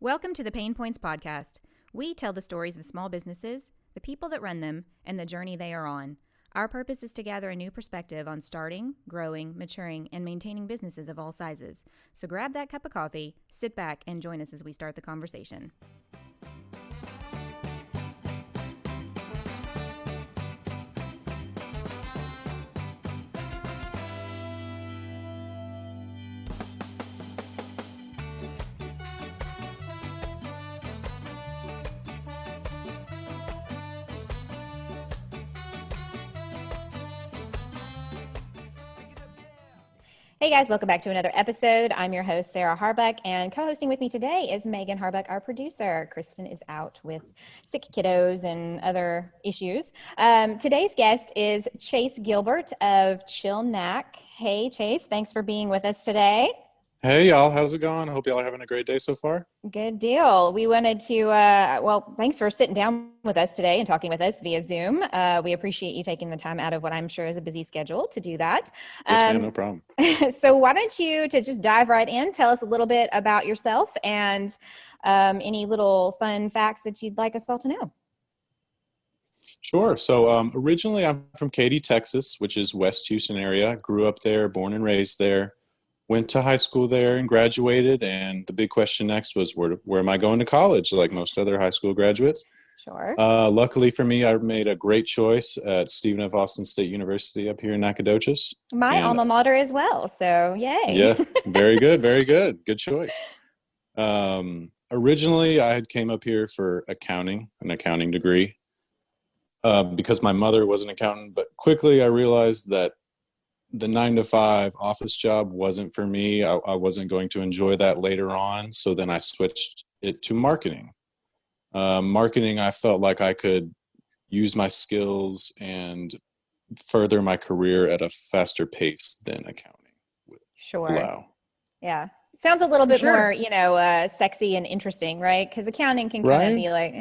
Welcome to the PaynePoints Podcast. We tell the stories of small businesses, the people that run them, and the journey they are on. Our purpose is to gather a new perspective on starting, growing, maturing, and maintaining businesses of all sizes. So grab that cup of coffee, sit back, and join us as we start the conversation. Hey guys, welcome back to another episode. I'm your host, Sarah Harbuck, and co-hosting with me today is Megan Harbuck, our producer. Kristen is out with sick kiddos and other issues. Today's guest is Chase Gilbert of Chill Knack. Hey Chase, thanks for being with us today. Hey y'all, how's it going? I hope y'all are having a great day so far. Good deal. We wanted to, thanks for sitting down with us today and talking with us via Zoom. We appreciate you taking the time out of what I'm sure is a busy schedule to do that. Yes, ma'am, no problem. So why don't you, to just dive right in, tell us a little bit about yourself and any little fun facts that you'd like us all to know. Sure. So originally I'm from Katy, Texas, which is West Houston area. Grew up there, born and raised there. Went to high school there and graduated. And the big question next was, where am I going to college, like most other high school graduates? Sure. Luckily for me, I made a great choice at Stephen F. Austin State University up here in Nacogdoches. My alma mater as well. So yay. Yeah, very good. Very good. Good choice. Originally, I had came up here for an accounting degree, because my mother was an accountant. But quickly I realized that the 9-to-5 office job wasn't for me. I wasn't going to enjoy that later on. So then I switched it to marketing. Marketing, I felt like I could use my skills and further my career at a faster pace than accounting. Sure. Wow. Yeah. Sounds a little bit more, sexy and interesting, right? Because accounting can kind of be like,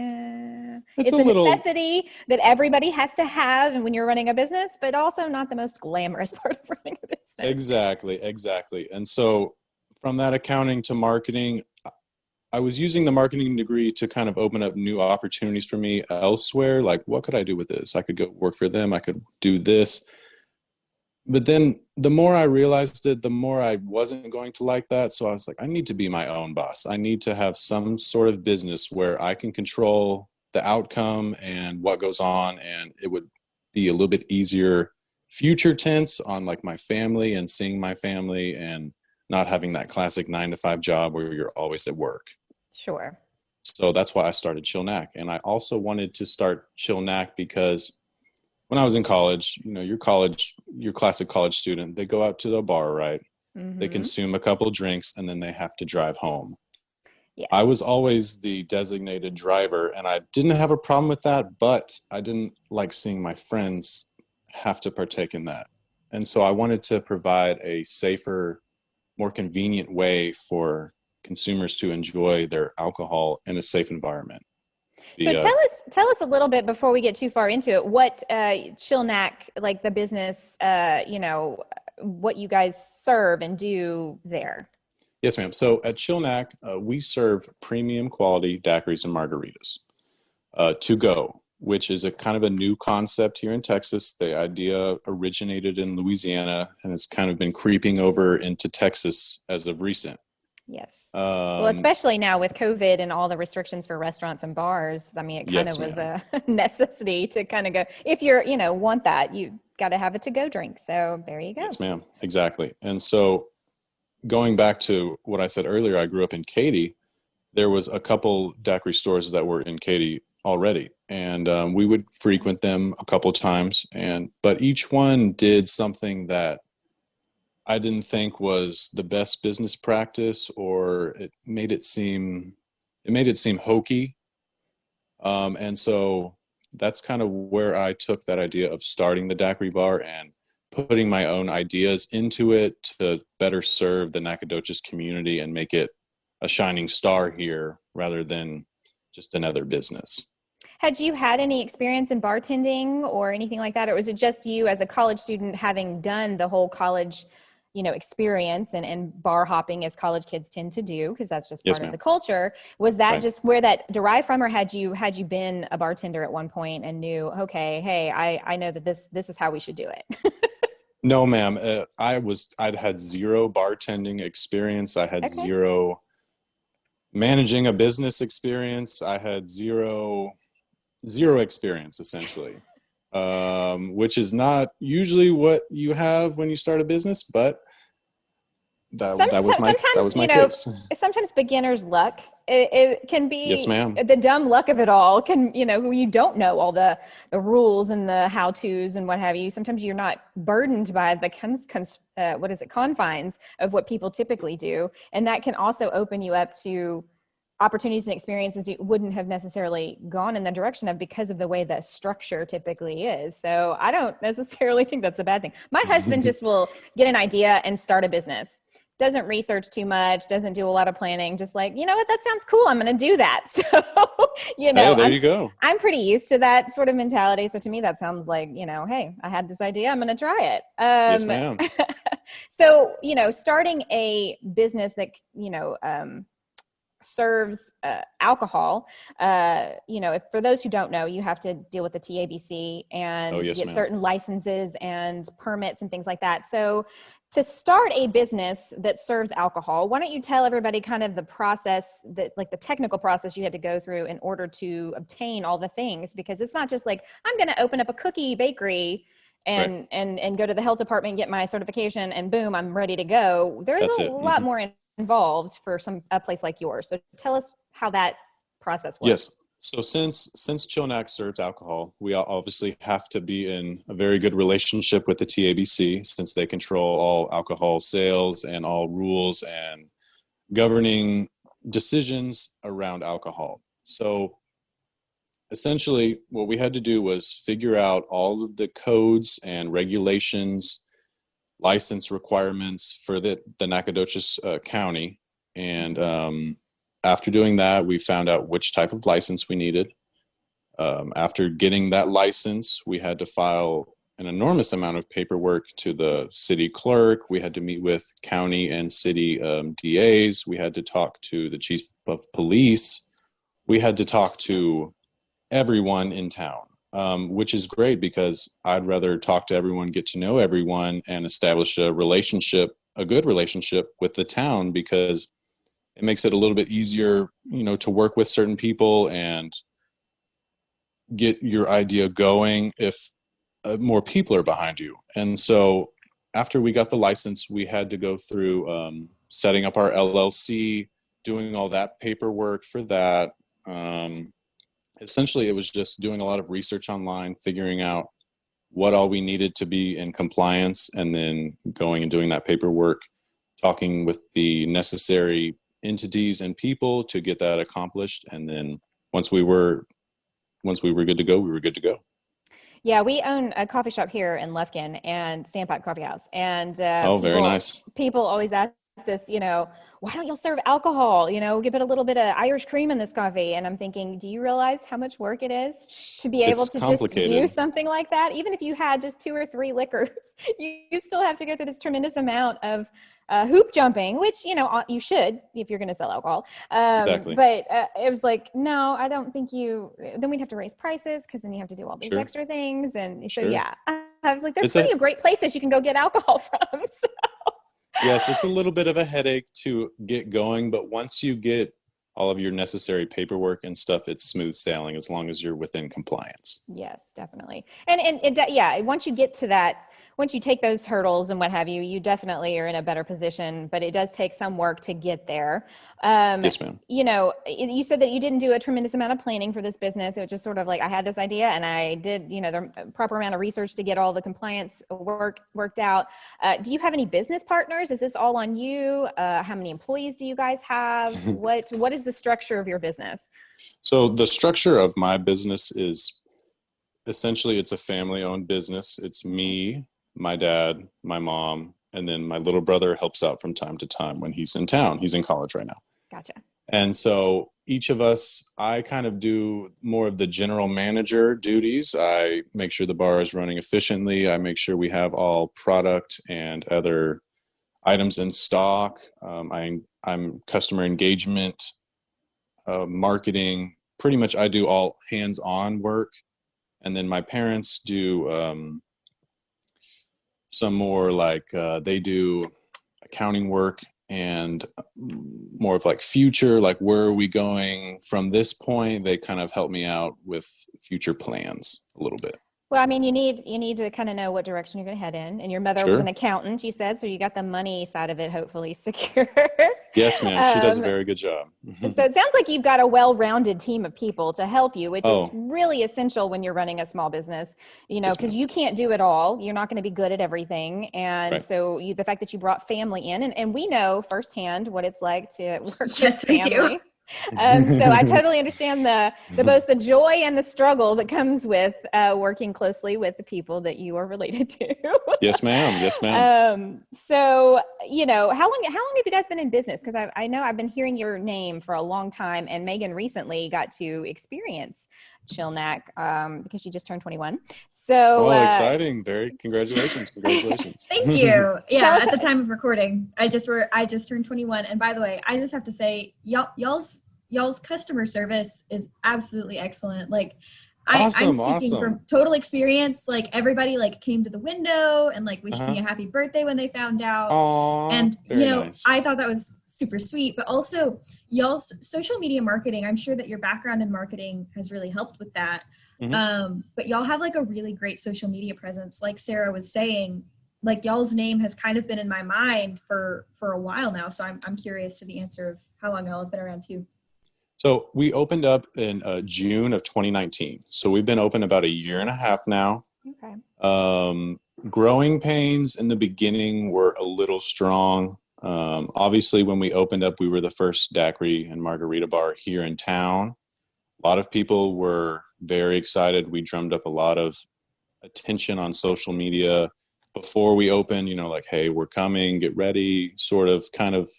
it's a necessity that everybody has to have and when you're running a business, but also not the most glamorous part of running a business. Exactly. And so from that accounting to marketing, I was using the marketing degree to kind of open up new opportunities for me elsewhere. Like, what could I do with this? I could go work for them. I could do this. But then the more I realized it, the more I wasn't going to like that. So I was like, I need to be my own boss. I need to have some sort of business where I can control the outcome and what goes on. And it would be a little bit easier future tense on like my family and seeing my family and not having that classic 9-to-5 job where you're always at work. Sure. So that's why I started Chill Knack. And I also wanted to start Chill Knack because when I was in college, your classic college student, they go out to the bar, right? Mm-hmm. They consume a couple of drinks and then they have to drive home. Yeah. I was always the designated driver and I didn't have a problem with that, but I didn't like seeing my friends have to partake in that. And so I wanted to provide a safer, more convenient way for consumers to enjoy their alcohol in a safe environment. So tell us a little bit before we get too far into it, what Chill Knack, like the business, what you guys serve and do there. Yes, ma'am. So at Chill Knack, we serve premium quality daiquiris and margaritas to go, which is a kind of a new concept here in Texas. The idea originated in Louisiana and it's kind of been creeping over into Texas as of recent. Yes. Well, especially now with COVID and all the restrictions for restaurants and bars. I mean, it kind of was a necessity to kind of go, if you're, want that, you got to have a to-go drink. So there you go. Yes, ma'am. Exactly. And so going back to what I said earlier, I grew up in Katy. There was a couple daiquiri stores that were in Katy already. And we would frequent them a couple times. But each one did something that I didn't think was the best business practice, or it made it seem hokey. And so that's kind of where I took that idea of starting the daiquiri bar and putting my own ideas into it to better serve the Nacogdoches community and make it a shining star here rather than just another business. Had you had any experience in bartending or anything like that? Or was it just you as a college student having done the whole college experience and bar hopping as college kids tend to do, because that's just Yes, part of ma'am. the culture. Was that Right. just where that derived from, or had you been a bartender at one point and knew, okay, hey, I know that this is how we should do it? No, ma'am. I'd had zero bartending experience. I had Okay. zero managing a business experience. I had zero experience, essentially, which is not usually what you have when you start a business, but that was Sometimes, my case. sometimes beginner's luck, it can Yes, be ma'am. the dumb luck of it all. You don't know all the rules and the how-tos and what have you. Sometimes you're not burdened by the confines of what people typically do. And that can also open you up to opportunities and experiences you wouldn't have necessarily gone in the direction of, because of the way the structure typically is. So I don't necessarily think that's a bad thing. My husband just will get an idea and start a business. Doesn't research too much, doesn't do a lot of planning, just like, you know what, that sounds cool, I'm going to do that. So, Hey, there you go. I'm pretty used to that sort of mentality. So to me, that sounds like, hey, I had this idea, I'm going to try it. Yes, ma'am. So, starting a business that, serves alcohol, if, for those who don't know, you have to deal with the TABC and Yes, get ma'am. certain licenses and permits and things like that. So to start a business that serves alcohol, why don't you tell everybody kind of the process, that like the technical process you had to go through in order to obtain all the things? Because it's not just like, I'm going to open up a cookie bakery and go to the health department and get my certification and boom, I'm ready to go. There's That's a it. lot more involved for a place like yours. So tell us how that process works. Yes. So since Chilnack serves alcohol, we obviously have to be in a very good relationship with the TABC, since they control all alcohol sales and all rules and governing decisions around alcohol. So essentially what we had to do was figure out all of the codes and regulations, license requirements for the Nacogdoches County. And after doing that, we found out which type of license we needed. After getting that license, we had to file an enormous amount of paperwork to the city clerk. We had to meet with county and city DAs. We had to talk to the chief of police. We had to talk to everyone in town, which is great, because I'd rather talk to everyone, get to know everyone, and establish a good relationship with the town, because it makes it a little bit easier, to work with certain people and get your idea going if more people are behind you. And so after we got the license, we had to go through setting up our LLC, doing all that paperwork for that. Essentially, it was just doing a lot of research online, figuring out what all we needed to be in compliance, and then going and doing that paperwork, talking with the necessary entities and people to get that accomplished. And then once we were good to go, we were good to go. Yeah, we own a coffee shop here in Lufkin, and Standpipe Coffee House. And Very nice. People always ask us, why don't y'all serve alcohol? Give it a little bit of Irish cream in this coffee. And I'm thinking, do you realize how much work it is to be able to just do something like that? Even if you had just 2 or 3 liquors, you still have to go through this tremendous amount of hoop jumping, which, you should if you're going to sell alcohol. Exactly. But it was like, no, I don't think then we'd have to raise prices, because then you have to do all these extra things. And so, yeah, I was like, there's plenty of great places you can go get alcohol from. So. Yes, it's a little bit of a headache to get going, but once you get all of your necessary paperwork and stuff, it's smooth sailing as long as you're within compliance. Yes, definitely. And once you get to that, once you take those hurdles and what have you, you definitely are in a better position, but it does take some work to get there. Yes, ma'am. You said that you didn't do a tremendous amount of planning for this business. It was just sort of like, I had this idea and I did, the proper amount of research to get all the compliance worked out. Do you have any business partners? Is this all on you? How many employees do you guys have? What is the structure of your business? So the structure of my business is essentially, it's a family-owned business. It's me, my dad, my mom, and then my little brother helps out from time to time when he's in town. He's in college right now. Gotcha. And so each of us, I kind of do more of the general manager duties. I make sure the bar is running efficiently. I make sure we have all product and other items in stock. I'm customer engagement, marketing. Pretty much I do all hands-on work. And then my parents do some more like they do accounting work and more of like future, like where are we going from this point? They kind of help me out with future plans a little bit. Well, I mean, you need to kind of know what direction you're going to head in. And your mother was Sure. an accountant, you said, so you got the money side of it hopefully secure. Yes, ma'am. She does a very good job. So it sounds like you've got a well-rounded team of people to help you, which is really essential when you're running a small business, you know, because you can't do it all. You're not going to be good at everything. And Right. so the fact that you brought family in, and we know firsthand what it's like to work Yes, with we family. do. So I totally understand the both the joy and the struggle that comes with working closely with the people that you are related to. Yes, ma'am. Yes, ma'am. So, you know, how long have you guys been in business? Because I know I've been hearing your name for a long time, and Megan recently got to experience Chillnack because she just turned 21. So Exciting. Congratulations. Congratulations. Thank you. Yeah, Tell at us- the time of recording, I just turned 21. And by the way, I just have to say, y'all's customer service is absolutely excellent. Like, I'm speaking from total experience. Like, everybody like came to the window and like wished me a happy birthday when they found out. Aww, and you know, nice. I thought that was super sweet. But also, y'all's social media marketing, I'm sure that your background in marketing has really helped with that. But y'all have like a really great social media presence. Like Sarah was saying, like y'all's name has kind of been in my mind for a while now. So I'm curious to the answer of how long y'all have been around too. So we opened up in June of 2019. So we've been open about a year and a half now. Okay. Growing pains in the beginning were a little strong. Obviously, when we opened up, we were the first daiquiri and margarita bar here in town. A lot of people were very excited. We drummed up a lot of attention on social media before we opened, you know, like, hey, we're coming, get ready, sort of kind of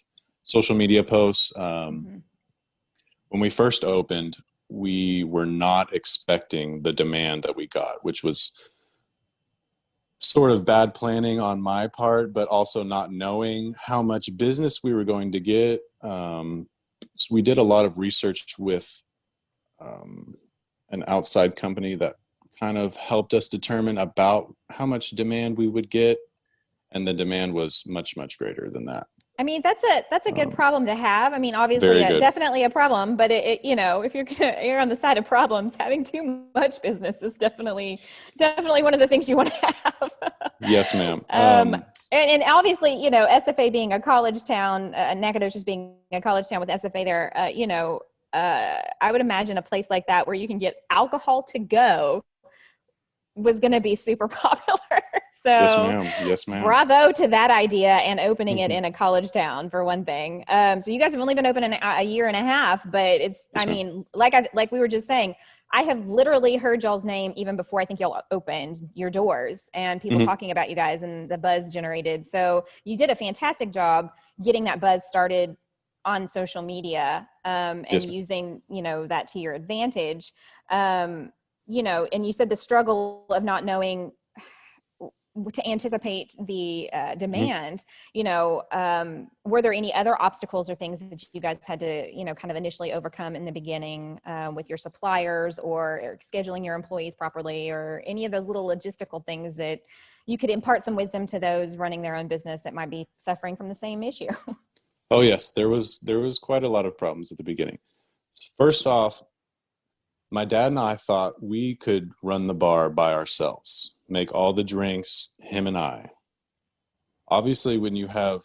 social media posts. When we first opened, we were not expecting the demand that we got, which was sort of bad planning on my part, but also not knowing how much business we were going to get. So we did a lot of research with an outside company that kind of helped us determine about how much demand we would get. And the demand was much, much greater than that. I mean, that's a good problem to have. I mean, obviously, definitely a problem, but it you know, if you're gonna err on the side of problems, having too much business is definitely one of the things you want to have. Yes, ma'am. And obviously, you know, SFA being a college town, Nacogdoches being a college town with SFA there, you know, I would imagine a place like that where you can get alcohol to go was going to be super popular. So yes, ma'am. Yes, ma'am. Bravo to that idea and opening it in a college town for one thing. So you guys have only been open a year and a half, but it's, yes, I mean, like we were just saying, I have literally heard y'all's name even before I think y'all opened your doors and people talking about you guys and the buzz generated. So you did a fantastic job getting that buzz started on social media and yes, using, you know, that to your advantage. You know, and you said the struggle of not knowing to anticipate the demand, you know, were there any other obstacles or things that you guys had to, you know, kind of initially overcome in the beginning with your suppliers or scheduling your employees properly or any of those little logistical things that you could impart some wisdom to those running their own business that might be suffering from the same issue? Oh, yes. There was quite a lot of problems at the beginning. First off, my dad and I thought we could run the bar by ourselves, make all the drinks, him and I. Obviously, when you have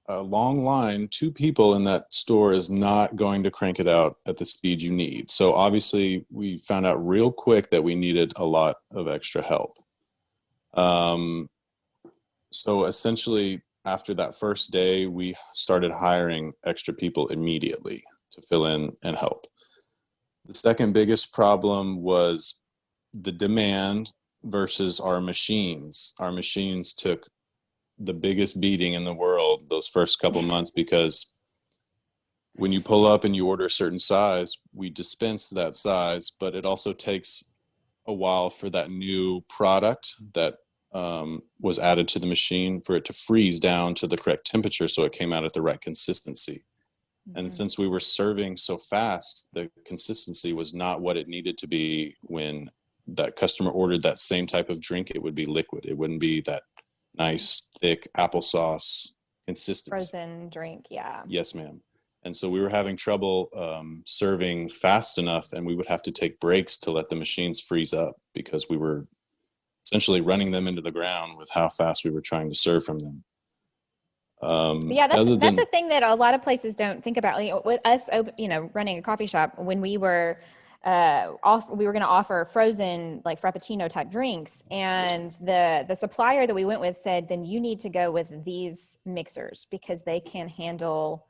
a long line, 2 people in that store is not going to crank it out at the speed you need. So obviously, we found out real quick that we needed a lot of extra help. So essentially, after that first day, we started hiring extra people immediately to fill in and help. The second biggest problem was the demand versus our machines. Our machines took the biggest beating in the world those first couple months because when you pull up and you order a certain size, we dispense that size, but it also takes a while for that new product, that was added to the machine for it to freeze down to the correct temperature so it came out at the right consistency. And since we were serving so fast, the consistency was not what it needed to be. When that customer ordered that same type of drink, it would be liquid. It wouldn't be that nice, thick applesauce consistency. Frozen drink, yeah. Yes, ma'am. And so we were having trouble serving fast enough, and we would have to take breaks to let the machines freeze up because we were essentially running them into the ground with how fast we were trying to serve from them. Yeah, that's a thing that a lot of places don't think about. Like, with us, running a coffee shop, when we were we were going to offer frozen, like Frappuccino type drinks, and the supplier that we went with said, then you need to go with these mixers because they can handle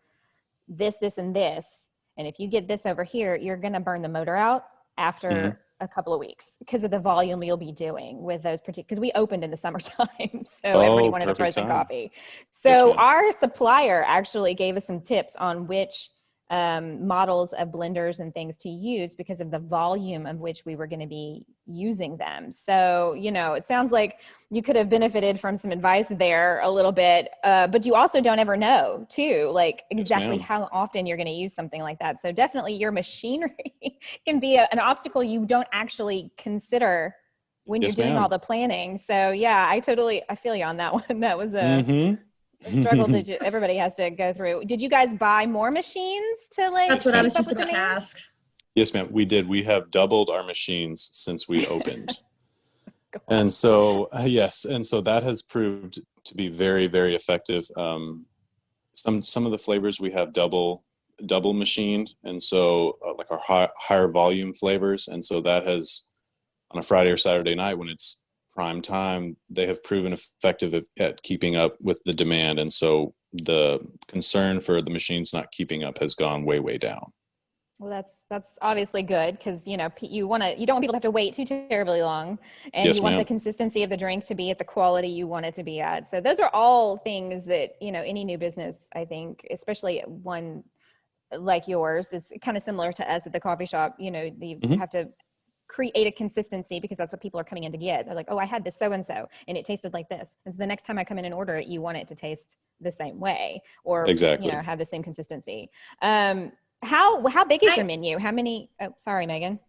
this, this, and this. And if you get this over here, you're going to burn the motor out after a couple of weeks because of the volume you'll be doing with those particular, because we opened in the summertime. So everybody wanted a frozen coffee. So our supplier actually gave us some tips on which models of blenders and things to use because of the volume of which we were going to be using them. So, it sounds like you could have benefited from some advice there a little bit, but you also don't ever know too, like exactly how often you're going to use something like that. So definitely your machinery can be an obstacle you don't actually consider when you're doing all the planning. So yeah, I feel you on that one. That was a struggle that everybody has to go through. Did you guys buy more machines to like? That's what I was just about to ask. Yes, ma'am. We did. We have doubled our machines since we opened. And so, yes. And so that has proved to be very, very effective. Some of the flavors we have double machined. And so like our higher volume flavors. And so that has, on a Friday or Saturday night when it's prime time, they have proven effective at keeping up with the demand. And so the concern for the machines not keeping up has gone way, way down. Well, that's obviously good because, you don't want people to have to wait too terribly long, and you want the consistency of the drink to be at the quality you want it to be at. So those are all things that, any new business, I think, especially one like yours, is kind of similar to us at the coffee shop. You have to create a consistency because that's what people are coming in to get. They're like, oh, I had this so-and-so and it tasted like this. And so the next time I come in and order it, you want it to taste the same way or, have the same consistency. How big is your menu? How many, sorry, Megan.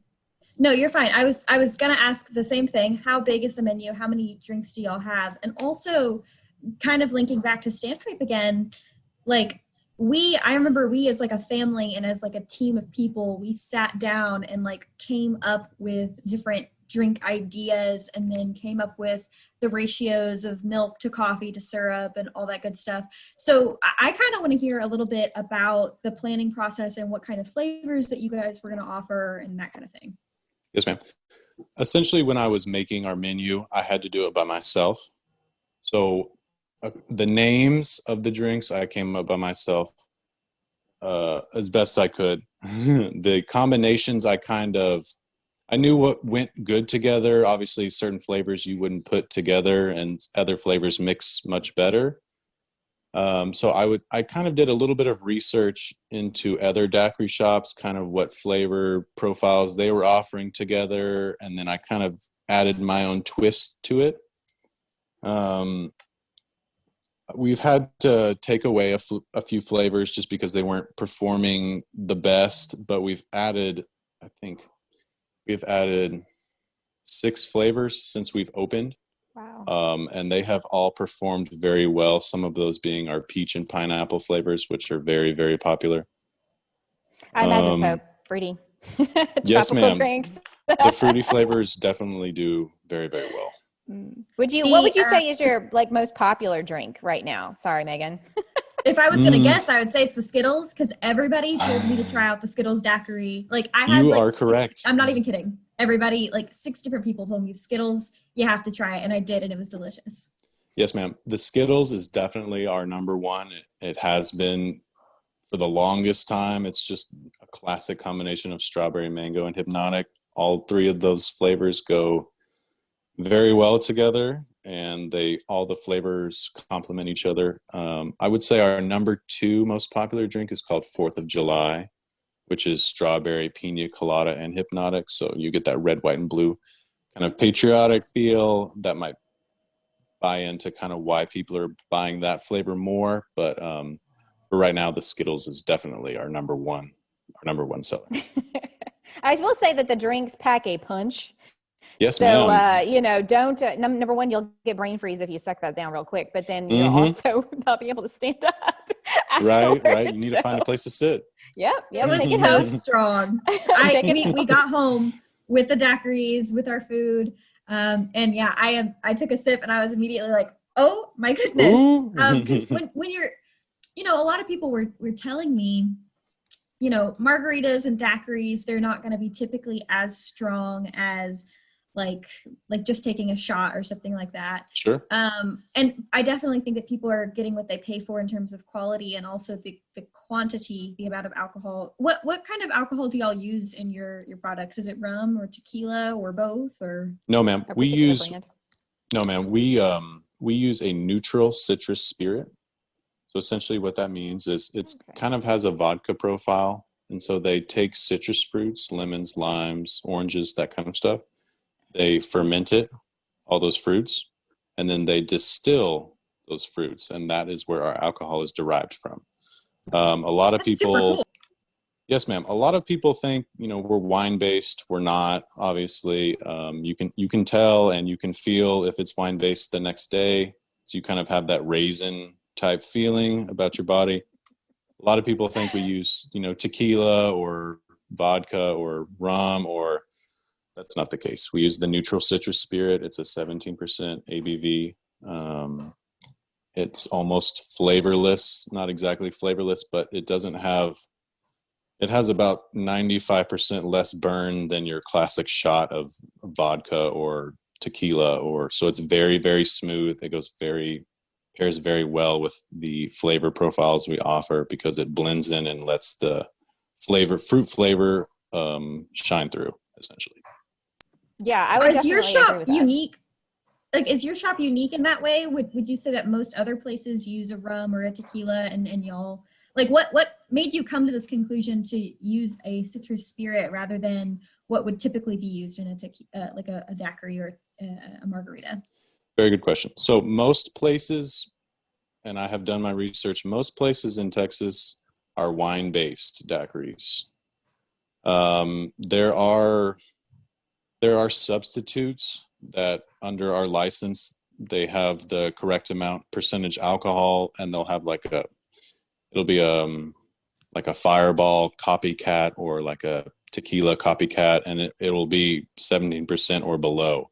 No, you're fine. I was going to ask the same thing. How big is the menu? How many drinks do y'all have? And also kind of linking back to Stand Creep again, like, I remember we as like a family and as like a team of people, we sat down and like came up with different drink ideas and then came up with the ratios of milk to coffee to syrup and all that good stuff. So I kind of want to hear a little bit about the planning process and what kind of flavors that you guys were going to offer and that kind of thing. Yes, ma'am. Essentially, when I was making our menu, I had to do it by myself. So the names of the drinks I came up by myself as best I could. The combinations I knew what went good together. Obviously certain flavors you wouldn't put together and other flavors mix much better. So I kind of did a little bit of research into other daiquiri shops, kind of what flavor profiles they were offering together. And then I kind of added my own twist to it. We've had to take away a few flavors just because they weren't performing the best, but we've added 6 flavors since we've opened. Wow. And they have all performed very well. Some of those being our peach and pineapple flavors, which are very, very popular. I imagine so. Fruity. Yes, ma'am. Drinks. The fruity flavors definitely do very, very well. What would you say is your like most popular drink right now? Sorry, Megan. If I was going to guess, I would say it's the Skittles because everybody told me to try out the Skittles daiquiri. Like You are correct. I'm not even kidding. Everybody, like 6 different people told me Skittles, you have to try it. And I did, and it was delicious. Yes, ma'am. The Skittles is definitely our number one. It has been for the longest time. It's just a classic combination of strawberry, mango, and hypnotic. All 3 of those flavors go very well together, and all the flavors complement each other. I would say our number 2 most popular drink is called 4th of July, which is strawberry, pina colada, and hypnotic. So you get that red, white, and blue kind of patriotic feel that might buy into kind of why people are buying that flavor more. But for right now, the Skittles is definitely our number one seller. I will say that the drinks pack a punch. Yes, so, ma'am. Don't, number one, you'll get brain freeze if you suck that down real quick, but then you'll also not be able to stand up. Right. You need to find a place to sit. Yep. It was so strong. We got home with the daiquiris, with our food. And yeah, I took a sip and I was immediately like, oh my goodness. Because when you're, a lot of people were telling me, margaritas and daiquiris, they're not going to be typically as strong as like just taking a shot or something like that. Sure. And I definitely think that people are getting what they pay for in terms of quality and also the quantity, the amount of alcohol. What kind of alcohol do y'all use in your products? Is it rum or tequila or both or? No, ma'am. We use a neutral citrus spirit. So essentially what that means is it's kind of has a vodka profile. And so they take citrus fruits, lemons, limes, oranges, that kind of stuff. They ferment it, all those fruits, and then they distill those fruits. And that is where our alcohol is derived from. A lot of people, cool. Yes, ma'am. A lot of people think, we're wine based. We're not, obviously. You can tell and you can feel if it's wine based the next day. So you kind of have that raisin type feeling about your body. A lot of people think we use, tequila or vodka or rum, or that's not the case. We use the neutral citrus spirit. It's a 17% ABV. It's almost flavorless, not exactly flavorless, but it has about 95% less burn than your classic shot of vodka or tequila, so it's very, very smooth. It pairs very well with the flavor profiles we offer because it blends in and lets the fruit flavor shine through, essentially. Yeah, I would. Is your shop unique? Like, is your shop unique in that way? Would you say that most other places use a rum or a tequila, and y'all, like, what made you come to this conclusion to use a citrus spirit rather than what would typically be used in like a daiquiri or a margarita? Very good question. So most places, and I have done my research, most places in Texas are wine-based daiquiris. There are substitutes that under our license, they have the correct percentage alcohol, and they'll have it'll be like a Fireball copycat or like a tequila copycat, and it'll be 17% or below.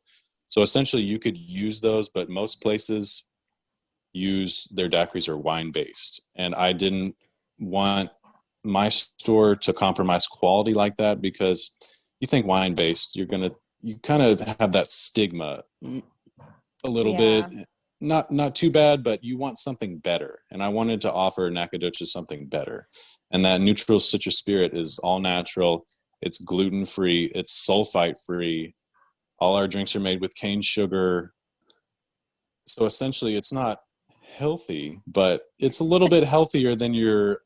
So essentially you could use those, but most places use their daiquiris are wine-based. And I didn't want my store to compromise quality like that, because you think wine-based, you kind of have that stigma a little bit. Not too bad, but you want something better. And I wanted to offer Nacogdoches something better. And that neutral citrus spirit is all natural. It's gluten-free. It's sulfite-free. All our drinks are made with cane sugar. So essentially it's not healthy, but it's a little bit healthier than your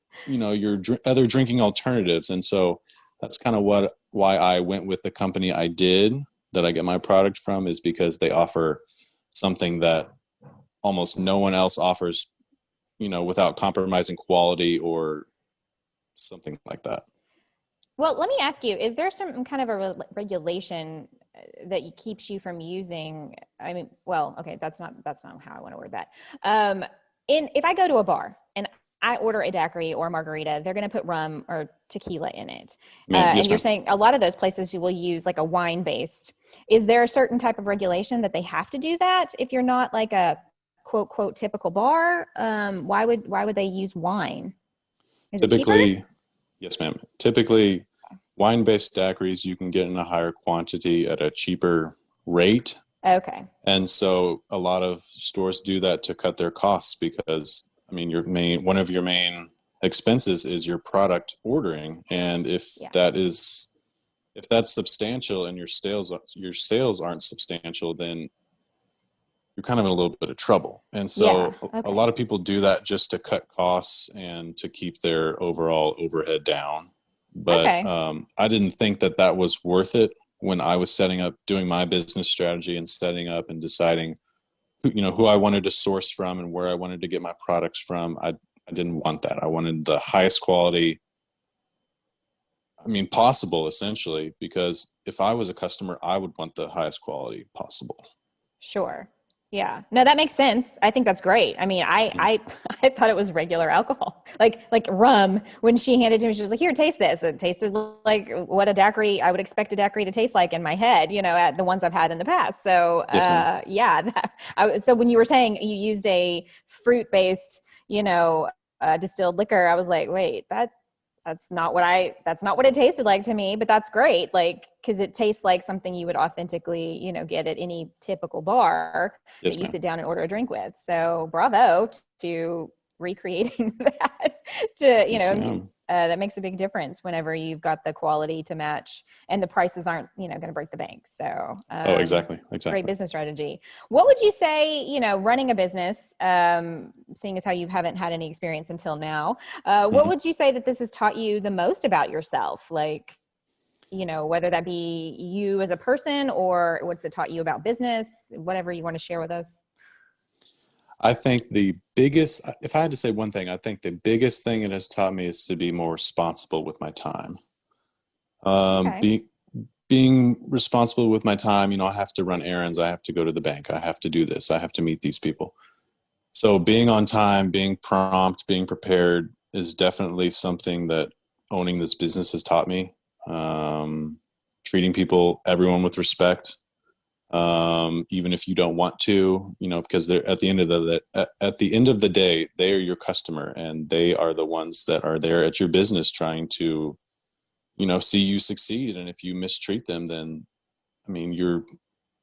other drinking alternatives. And so that's kind of why I went with the company I did, that I get my product from, is because they offer something that almost no one else offers, without compromising quality or something like that. Well, let me ask you, is there some kind of a regulation that keeps you from using, that's not how I want to word that. If I go to a bar and I order a daiquiri or a margarita, they're going to put rum or tequila in it. Yes, and you're saying a lot of those places you will use like a wine-based. Is there a certain type of regulation that they have to do that? If you're not like a quote, quote, typical bar, why would they use wine? Is Typically, it cheaper? Yes, ma'am. Typically, wine-based daiquiris you can get in a higher quantity at a cheaper rate. Okay. And so a lot of stores do that to cut their costs, because one of your main expenses is your product ordering. And if that's substantial and your sales aren't substantial, then you're kind of in a little bit of trouble. And so a lot of people do that just to cut costs and to keep their overall overhead down. But I didn't think that was worth it when I was doing my business strategy and setting up and deciding who I wanted to source from and where I wanted to get my products from. I didn't want that. I wanted the highest quality, possible, essentially, because if I was a customer, I would want the highest quality possible. Sure. Yeah. No, that makes sense. I think that's great. I thought it was regular alcohol, like rum. When she handed it to me, she was like, "Here, taste this." It tasted like what a daiquiri, I would expect a daiquiri to taste like in my head, at the ones I've had in the past. So, so when you were saying you used a fruit-based, distilled liquor, I was like, wait, that's not what it tasted like to me, but that's great. Like, cause it tastes like something you would authentically, get at any typical bar that you sit down and order a drink with. So bravo to recreating that that makes a big difference whenever you've got the quality to match and the prices aren't, going to break the bank. So, exactly. Great business strategy. What would you say, running a business, seeing as how you haven't had any experience until now, what would you say that this has taught you the most about yourself? Like, whether that be you as a person or what's it taught you about business, whatever you want to share with us. I think if I had to say one thing, I think the biggest thing it has taught me is to be more responsible with my time. Being responsible with my time, I have to run errands. I have to go to the bank. I have to do this. I have to meet these people. So being on time, being prompt, being prepared is definitely something that owning this business has taught me. Treating everyone with respect. Even if you don't want to, because they're at the end of the day, they are your customer and they are the ones that are there at your business trying to, see you succeed. And if you mistreat them, then, you're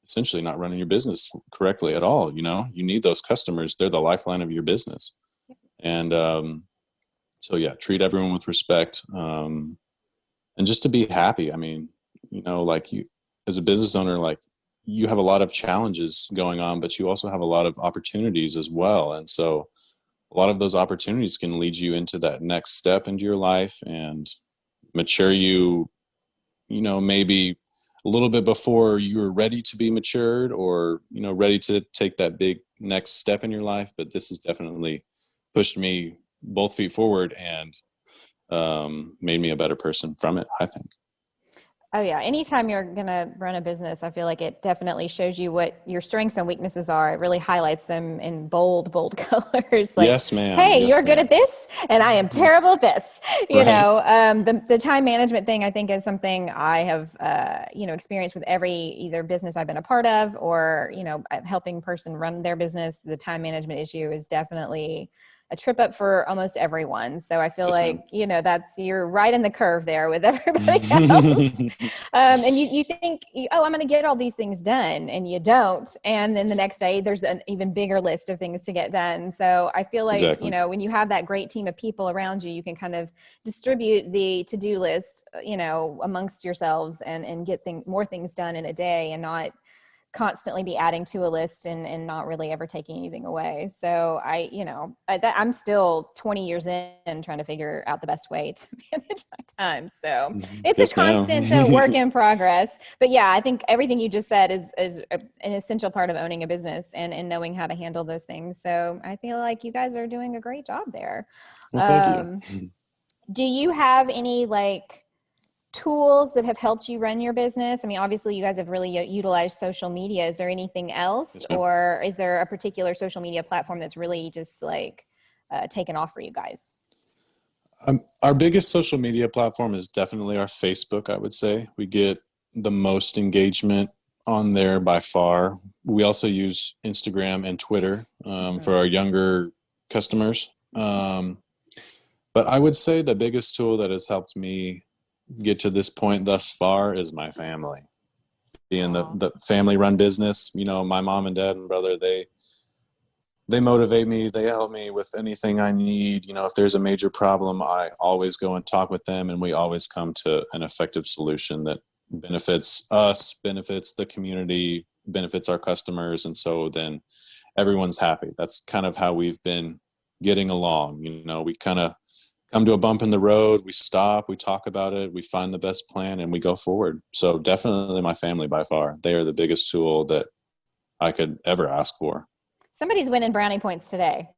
essentially not running your business correctly at all. You need those customers. They're the lifeline of your business. And, treat everyone with respect. And just to be happy. You as a business owner, you have a lot of challenges going on, but you also have a lot of opportunities as well. And so a lot of those opportunities can lead you into that next step into your life and mature you, maybe a little bit before you're ready to be matured or, ready to take that big next step in your life. But this has definitely pushed me both feet forward and made me a better person from it, I think. Oh yeah. Anytime you're going to run a business, I feel like it definitely shows you what your strengths and weaknesses are. It really highlights them in bold colors. Like, yes, ma'am. Hey, yes, you're ma'am. good at this and I am terrible at this. The time management thing, I think, is something I have, experienced with every either business I've been a part of or, helping person run their business. The time management issue is definitely a trip up for almost everyone. So I feel you're right in the curve there with everybody else. And you think, I'm going to get all these things done, and you don't. And then the next day there's an even bigger list of things to get done. So I feel like, exactly. When you have that great team of people around you, you can kind of distribute the to-do list, amongst yourselves and get more things done in a day and not constantly be adding to a list and not really ever taking anything away. So I'm still 20 years in trying to figure out the best way to manage my time. So it's a constant work in progress. But yeah, I think everything you just said is an essential part of owning a business and knowing how to handle those things. So I feel like you guys are doing a great job there. Well, thank you. Do you have any tools that have helped you run your business? Obviously you guys have really utilized social media. Is there anything else, yes, or is there a particular social media platform that's really just taken off for you guys? Our biggest social media platform is definitely our Facebook, I would say. We get the most engagement on there by far. We also use Instagram and Twitter for our younger customers. But I would say the biggest tool that has helped me get to this point thus far is my family. Being the family run business, my mom and dad and brother, they motivate me. They help me with anything I need. If there's a major problem, I always go and talk with them, and we always come to an effective solution that benefits us, benefits the community, benefits our customers. And so then everyone's happy. That's kind of how we've been getting along. We kind of come to a bump in the road, we stop, we talk about it, we find the best plan, and we go forward. So definitely my family by far. They are the biggest tool that I could ever ask for. Somebody's winning brownie points today.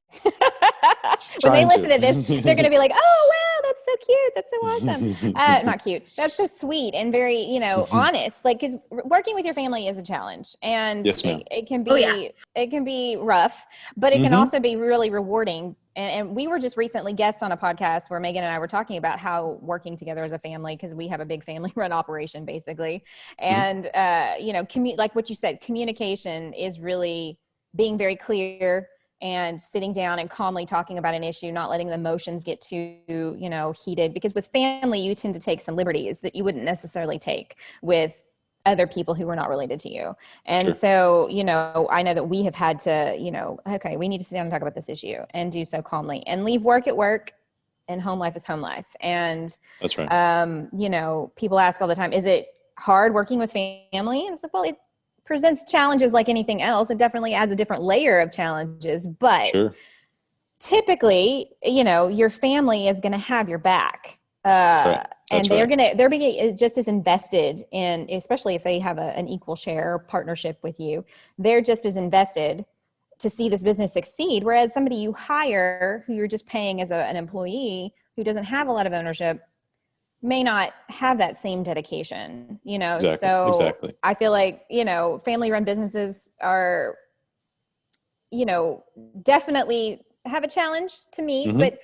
When they listen to this, they're going to be like, oh, wow, that's so cute. That's so awesome. Not cute. That's so sweet and very, honest. Like, because working with your family is a challenge, and yes, it can be, it can be rough, but it can also be really rewarding. And we were just recently guests on a podcast where Megan and I were talking about how working together as a family, because we have a big family run operation basically. And, like what you said, communication is really being very clear and sitting down and calmly talking about an issue, not letting the emotions get too, heated, because with family, you tend to take some liberties that you wouldn't necessarily take with other people who were not related to you. And so, I know that we have had to, okay, we need to sit down and talk about this issue and do so calmly and leave work at work, and home life is home life. And that's right. People ask all the time, is it hard working with family? And I was like, well, it presents challenges like anything else. It definitely adds a different layer of challenges, but typically, your family is going to have your back. And they're being just as invested in, especially if they have an equal share partnership with you, they're just as invested to see this business succeed. Whereas somebody you hire who you're just paying as an employee who doesn't have a lot of ownership may not have that same dedication, Exactly. I feel like, family run businesses are, definitely have a challenge to me, but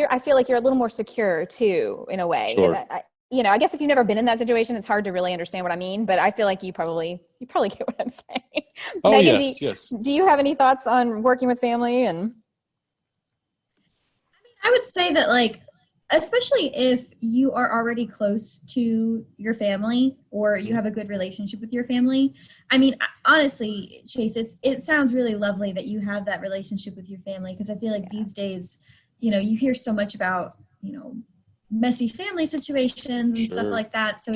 I feel like you're a little more secure too, in a way. Sure. I guess if you've never been in that situation, it's hard to really understand what I mean, but I feel like you probably get what I'm saying. Oh, Megan, yes. Do you have any thoughts on working with family? And I would say that, like, especially if you are already close to your family or you have a good relationship with your family. I mean, honestly, Chase, it sounds really lovely that you have that relationship with your family, because I feel like these days, you hear so much about, messy family situations and stuff like that. So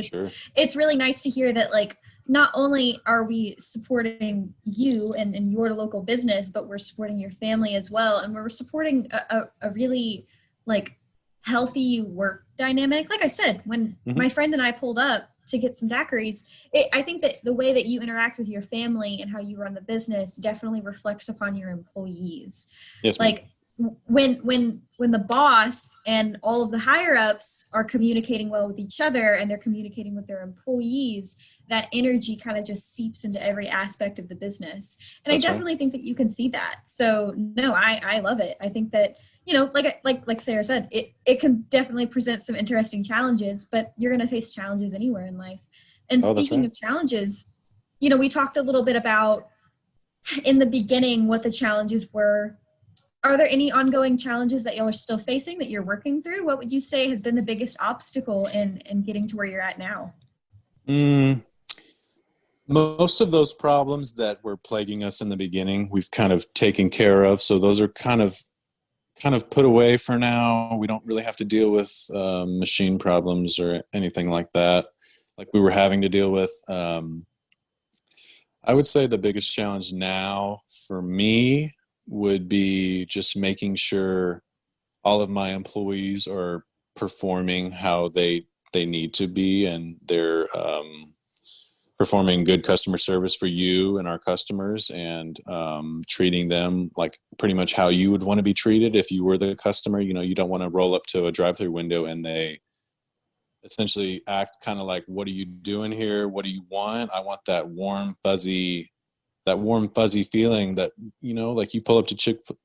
it's really nice to hear that, like, not only are we supporting you and your local business, but we're supporting your family as well. And we're supporting a really, like, healthy work dynamic. Like I said, when my friend and I pulled up to get some daiquiris, I think that the way that you interact with your family and how you run the business definitely reflects upon your employees. Yes, like when the boss and all of the higher ups are communicating well with each other and they're communicating with their employees, that energy kind of just seeps into every aspect of the business. And I definitely think that you can see that. So no, I love it. I think that, like Sarah said, it can definitely present some interesting challenges, but you're going to face challenges anywhere in life. And speaking of challenges, we talked a little bit about in the beginning what the challenges were. Are there any ongoing challenges that y'all are still facing that you're working through? What would you say has been the biggest obstacle in getting to where you're at now? Most of those problems that were plaguing us in the beginning, we've kind of taken care of. So those are kind of put away for now. We don't really have to deal with machine problems or anything like that, like we were having to deal with. I would say the biggest challenge now for me would be just making sure all of my employees are performing how they need to be, and they're performing good customer service for you and our customers, and treating them like pretty much how you would want to be treated if you were the customer. You don't want to roll up to a drive-through window and they essentially act kind of like, what are you doing here? What do you want? I want that warm, fuzzy feeling that, like you pull up to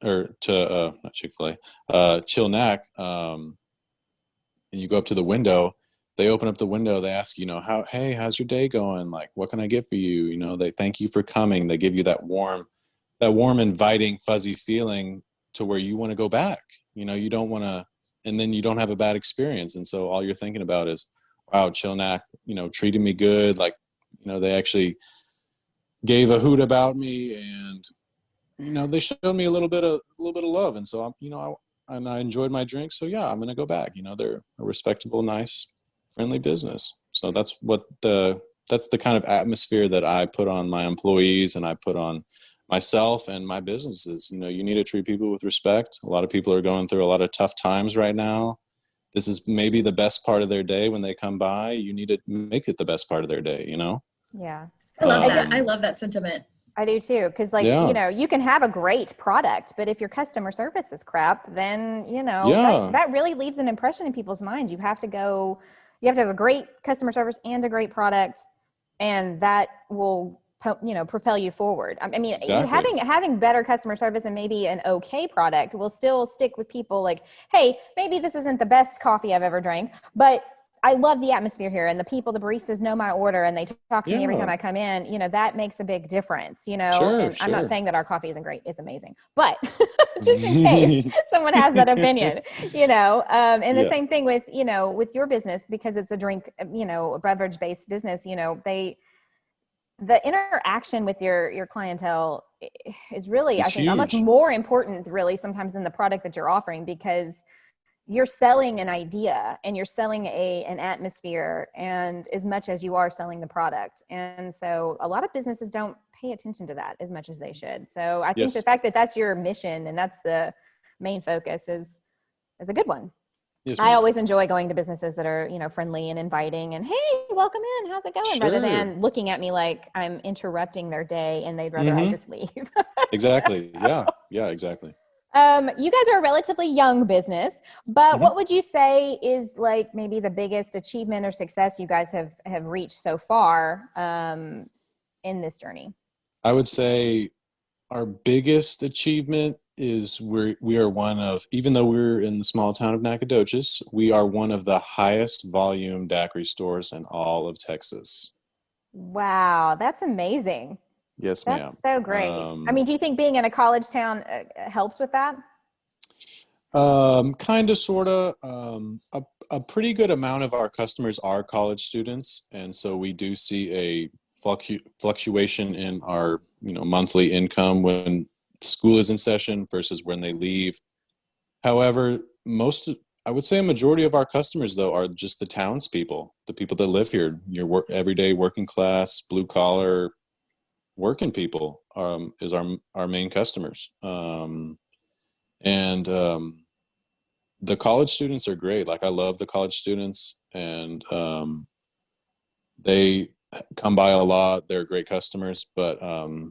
not Chick-fil-A, Chill Knack, and you go up to the window. They open up the window. They ask, hey, how's your day going? Like, what can I get for you? They thank you for coming. They give you that warm, inviting, fuzzy feeling to where you want to go back. You don't want to, and then you don't have a bad experience. And so all you're thinking about is, wow, Chill Knack, treated me good. Like, they actually gave a hoot about me, and, they showed me a little bit of love. And so I enjoyed my drink. So yeah, I'm going to go back. They're a respectable, nice, friendly business. So that's the kind of atmosphere that I put on my employees and I put on myself and my businesses. You need to treat people with respect. A lot of people are going through a lot of tough times right now. This is maybe the best part of their day when they come by. You need to make it the best part of their day, Yeah. I love that. I love that sentiment. I do too. Cause like, you can have a great product, but if your customer service is crap, then, that really leaves an impression in people's minds. You have to have a great customer service and a great product, and that will, propel you forward. I mean, Exactly. having better customer service and maybe an okay product will still stick with people. Like, hey, maybe this isn't the best coffee I've ever drank, but I love the atmosphere here, and the baristas know my order, and they talk to me every time I come in. That makes a big difference, Sure, and I'm not saying that our coffee isn't great. It's amazing. But just in case someone has that opinion, and the same thing with, with your business, because it's a drink, a beverage based business, the interaction with your clientele is really, I think, huge. almost more important really sometimes than the product that you're offering, because you're selling an idea and you're selling an atmosphere, and as much as you are selling the product. And so a lot of businesses don't pay attention to that as much as they should. So I think the fact that that's your mission and that's the main focus is a good one. Yes, I always enjoy going to businesses that are, friendly and inviting and, hey, welcome in, how's it going? Rather than looking at me like I'm interrupting their day and they'd rather I just leave. Exactly. Yeah, exactly. You guys are a relatively young business, but what would you say is like maybe the biggest achievement or success you guys have reached so far in this journey? I would say our biggest achievement is we are one of, even though we're in the small town of Nacogdoches, we are one of the highest volume daiquiri stores in all of Texas. Wow, that's amazing. Yes, ma'am. That's so great. I mean, do you think being in a college town helps with that? Kind of, sort of. A pretty good amount of our customers are college students, and so we do see a fluctuation in our monthly income when school is in session versus when they leave. However, I would say a majority of our customers, though, are just the townspeople, the people that live here. Your everyday working class, blue collar working people is our main customers. The college students are great. Like, I love the college students, and they come by a lot. They're great customers, but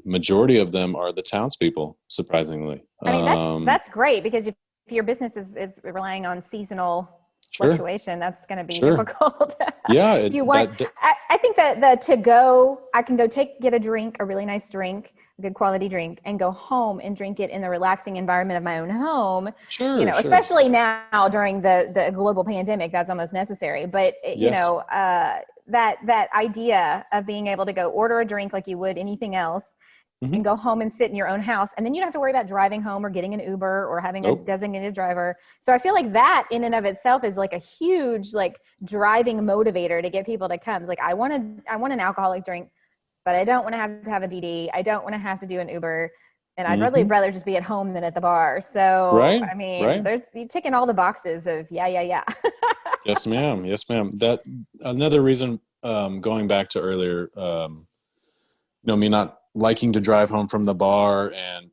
majority of them are the townspeople, surprisingly. I mean, that's great, because if your business is relying on seasonal fluctuation, that's going to be difficult. Yeah. I think that I can go get a drink, a really nice drink, a good quality drink, and go home and drink it in the relaxing environment of my own home. Especially now during the global pandemic, that's almost necessary. But that idea of being able to go order a drink like you would anything else, and go home and sit in your own house, and then you don't have to worry about driving home or getting an Uber or having a designated driver. So I feel like that in and of itself is like a huge driving motivator to get people to come. It's like, I want an alcoholic drink, but I don't want to have a DD. I don't want to have to do an Uber, and I'd really rather just be at home than at the bar. So I mean, you're ticking all the boxes of yeah. Yes, ma'am. That another reason, going back to earlier, me not liking to drive home from the bar and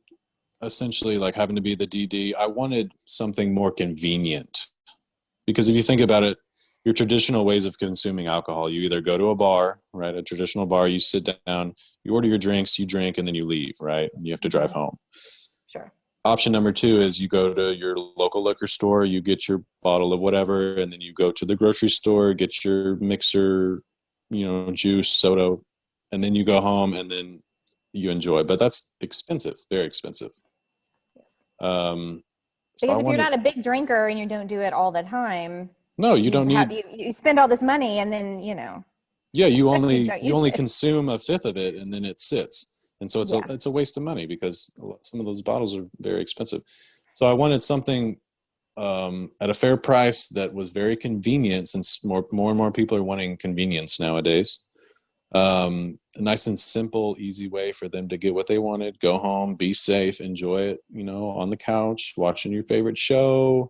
essentially having to be the DD, I wanted something more convenient. Because if you think about it, your traditional ways of consuming alcohol, you either go to a bar, right? A traditional bar, you sit down, you order your drinks, you drink, and then you leave, right? And you have to drive home. Sure. Option number 2 is you go to your local liquor store, you get your bottle of whatever, and then you go to the grocery store, get your mixer, juice, soda, and then you go home and then you enjoy. But that's expensive, very expensive. Yes. Because if you're not a big drinker and you don't do it all the time, you don't need. You spend all this money and then Yeah, you only consume a fifth of it and then it sits, and so it's a waste of money because some of those bottles are very expensive. So I wanted something at a fair price that was very convenient, since more and more people are wanting convenience nowadays. A nice and simple, easy way for them to get what they wanted, go home, be safe, enjoy it, on the couch, watching your favorite show.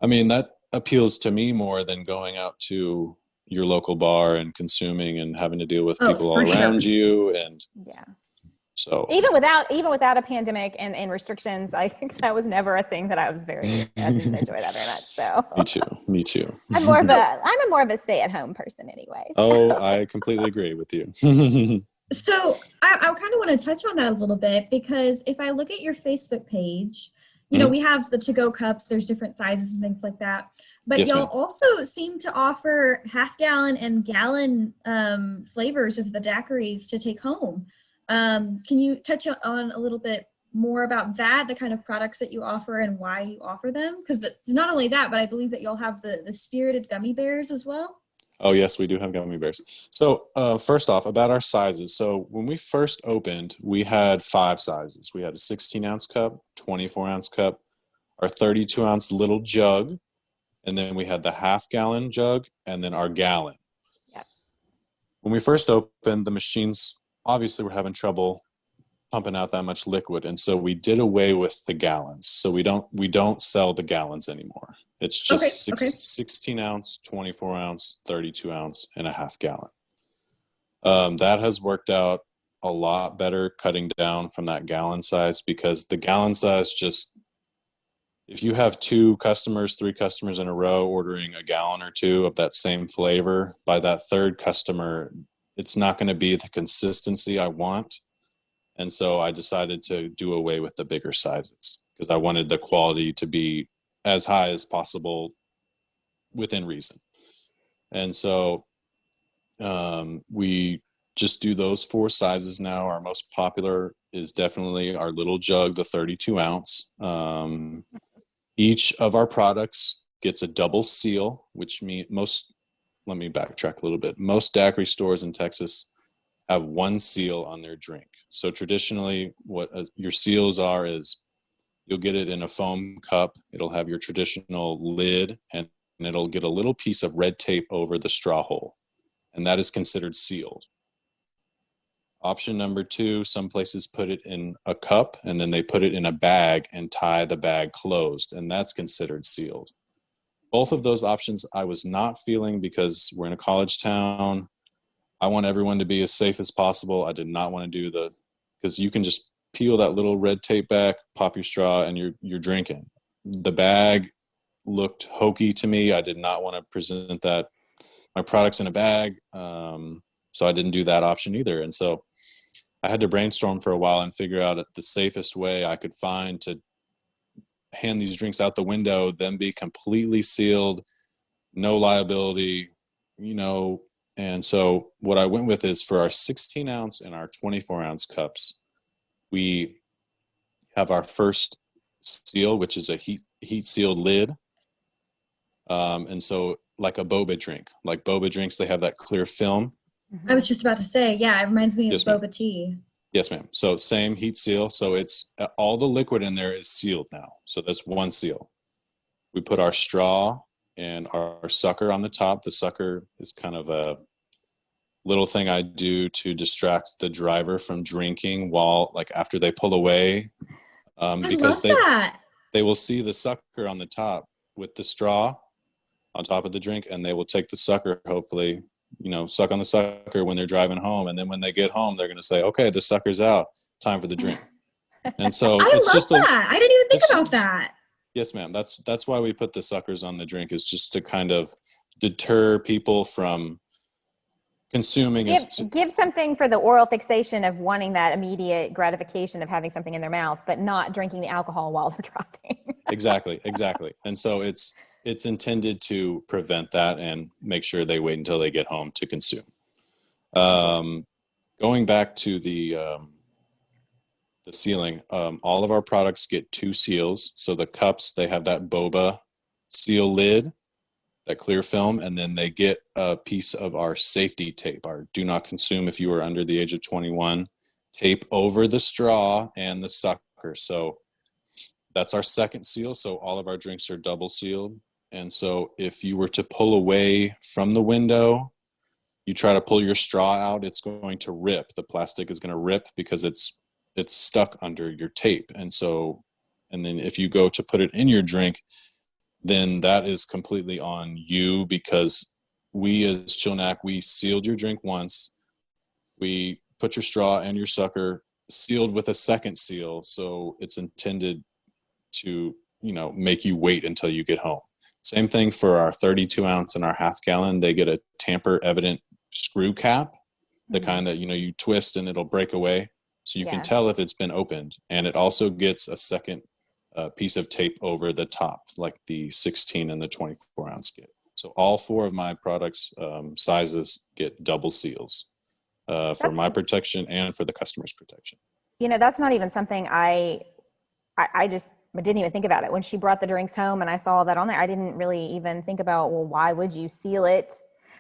I mean, that appeals to me more than going out to your local bar and consuming and having to deal with people all around you. And so even without a pandemic and restrictions, I think that was never a thing that I didn't enjoy that very much. So me too. I'm more of a stay-at-home person anyway. So. Oh, I completely agree with you. So I kind of want to touch on that a little bit, because if I look at your Facebook page, you know, we have the to-go cups, there's different sizes and things like that. But Yes, y'all ma'am. also seem to offer half-gallon and gallon flavors of the daiquiris to take home. Can you touch on a little bit more about that, the kind of products that you offer and why you offer them? Because it's not only that, but I believe that you'll have the spirited gummy bears as well. Oh, yes, we do have gummy bears. So first off, about our sizes. So when we first opened, we had 5 sizes. We had a 16-ounce cup, 24-ounce cup, our 32-ounce little jug, and then we had the half-gallon jug, and then our gallon. Yep. When we first opened, the machines obviously were having trouble pumping out that much liquid, and so we did away with the gallons. So we don't sell the gallons anymore. It's just 16-ounce, 24-ounce, 32-ounce, and a half gallon. That has worked out a lot better, cutting down from that gallon size, because the gallon size just, if you have 2 customers, 3 customers in a row ordering a gallon or 2 of that same flavor, by that 3rd customer, it's not going to be the consistency I want. And so I decided to do away with the bigger sizes, because I wanted the quality to be as high as possible within reason. And so we just do those 4 sizes now. Our most popular is definitely our little jug, the 32-ounce. Each of our products gets a double seal, which means let me backtrack a little bit. Most daiquiri stores in Texas have 1 seal on their drink. So traditionally, what your seals are is, you'll get it in a foam cup. It'll have your traditional lid, and it'll get a little piece of red tape over the straw hole, and that is considered sealed. Option number 2, some places put it in a cup, and then they put it in a bag and tie the bag closed, and that's considered sealed. Both of those options I was not feeling, because we're in a college town. I want everyone to be as safe as possible. I did not want to do because you can just peel that little red tape back, pop your straw, and you're drinking. The bag looked hokey to me. I did not want to present my products in a bag. So I didn't do that option either. And so I had to brainstorm for a while and figure out the safest way I could find to hand these drinks out the window, then be completely sealed, no liability, And so what I went with is, for our 16-ounce and our 24-ounce cups, we have our first seal, which is a heat sealed lid. And so, like a boba drink, like boba drinks, they have that clear film. I was just about to say, yeah, it reminds me of Yes, boba tea. Yes, ma'am. So same heat seal. So it's all the liquid in there is sealed now. So that's 1 seal. We put our straw and our sucker on the top. The sucker is kind of a little thing I do to distract the driver from drinking after they pull away. Because they will see the sucker on the top with the straw on top of the drink, and they will take the sucker, hopefully, suck on the sucker when they're driving home. And then when they get home, they're going to say, okay, the sucker's out, time for the drink. And so I love that. I didn't even think about that. Yes, ma'am. That's why we put the suckers on the drink, is just to kind of deter people from consuming. Give something for the oral fixation of wanting that immediate gratification of having something in their mouth, but not drinking the alcohol while they're driving. Exactly. And so it's intended to prevent that and make sure they wait until they get home to consume. Going back to the sealing, all of our products get 2 seals. So the cups, they have that boba seal lid, that clear film, and then they get a piece of our safety tape, our do not consume if you are under the age of 21 tape, over the straw and the sucker. So that's our second seal. So all of our drinks are double sealed. And so if you were to pull away from the window, you try to pull your straw out, it's going to rip. The plastic is going to rip because it's stuck under your tape. And then if you go to put it in your drink, then that is completely on you, because we as Chilnack, we sealed your drink once. We put your straw and your sucker sealed with a second seal. So it's intended to, make you wait until you get home. Same thing for our 32-ounce and our half gallon. They get a tamper evident screw cap. the kind that, you twist and it'll break away. So you can Yeah. tell if it's been opened. And it also gets a second piece of tape over the top, like the 16 and the 24-ounce get. So all 4 of my products sizes get double seals for my protection and for the customer's protection. That's not even something I didn't even think about it. When she brought the drinks home and I saw that on there, I didn't really even think about, well, why would you seal it?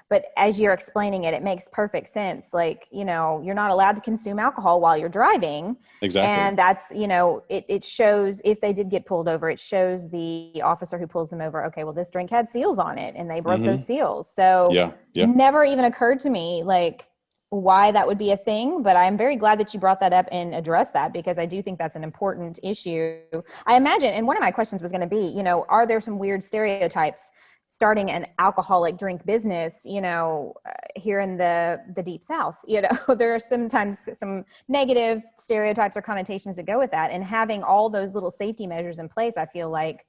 But as you're explaining it, it makes perfect sense. Like, you're not allowed to consume alcohol while you're driving. Exactly. And that's, it shows, if they did get pulled over, it shows the officer who pulls them over, okay, well, this drink had seals on it and they broke those seals. So never even occurred to me, like, why that would be a thing. But I'm very glad that you brought that up and addressed that, because I do think that's an important issue. I imagine, and one of my questions was going to be, are there some weird stereotypes starting an alcoholic drink business, here in the deep South? There are sometimes some negative stereotypes or connotations that go with that. And having all those little safety measures in place, I feel like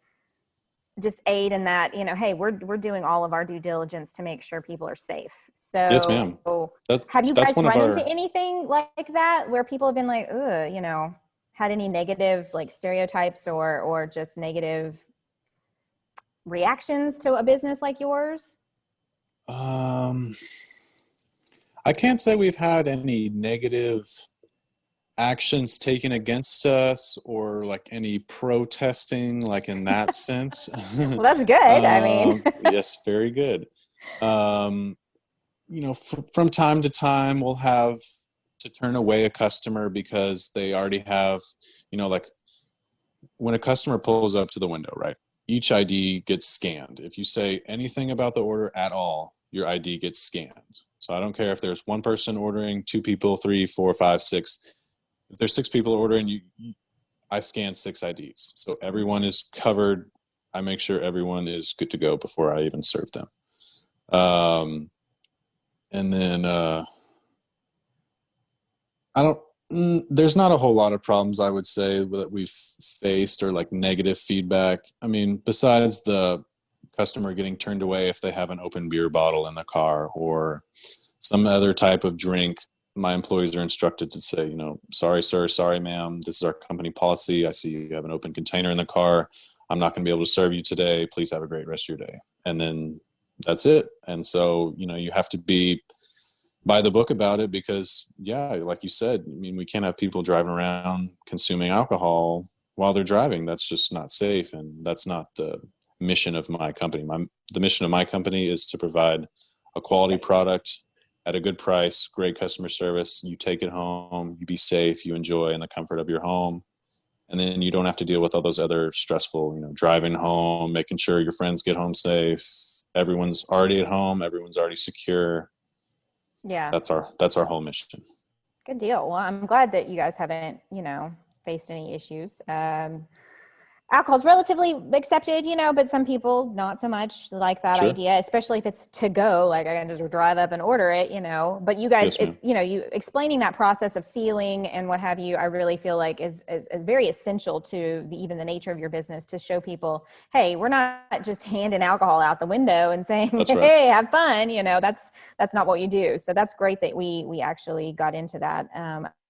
just aid in that, hey, we're doing all of our due diligence to make sure people are safe. So yes, ma'am. Have you guys run into anything like that where people have been like, had any negative like stereotypes or just negative reactions to a business like yours? I can't say we've had any negative actions taken against us or like any protesting, like in that sense. Well, that's good. I mean, yes, very good. From time to time, we'll have to turn away a customer because they already have, like when a customer pulls up to the window, right? Each ID gets scanned. If you say anything about the order at all, your ID gets scanned. So I don't care if there's one person ordering, 2 people, 3, 4, 5, 6. If there's 6 people ordering, I scan 6 IDs. So everyone is covered. I make sure everyone is good to go before I even serve them. And then there's not a whole lot of problems, I would say, that we've faced or like negative feedback. I mean, besides the customer getting turned away if they have an open beer bottle in the car or some other type of drink, my employees are instructed to say, sorry, sir, sorry, ma'am, this is our company policy. I see you have an open container in the car. I'm not going to be able to serve you today. Please have a great rest of your day. And then that's it. And so, you have to be by the book about it because, like you said, I mean, we can't have people driving around consuming alcohol while they're driving. That's just not safe. And that's not the mission of my company. The mission of my company is to provide a quality product at a good price, great customer service. You take it home, you be safe, you enjoy in the comfort of your home. And then you don't have to deal with all those other stressful, driving home, making sure your friends get home safe. Everyone's already at home. Everyone's already secure. Yeah. That's our whole mission. Good deal. Well, I'm glad that you guys haven't, faced any issues. Alcohol's relatively accepted, but some people not so much like that idea, especially if it's to go, like I can just drive up and order it, but you guys, you explaining that process of sealing and what have you, I really feel like is very essential to even the nature of your business to show people, hey, we're not just handing alcohol out the window and saying, hey, have fun. That's not what you do. So that's great that we actually got into that.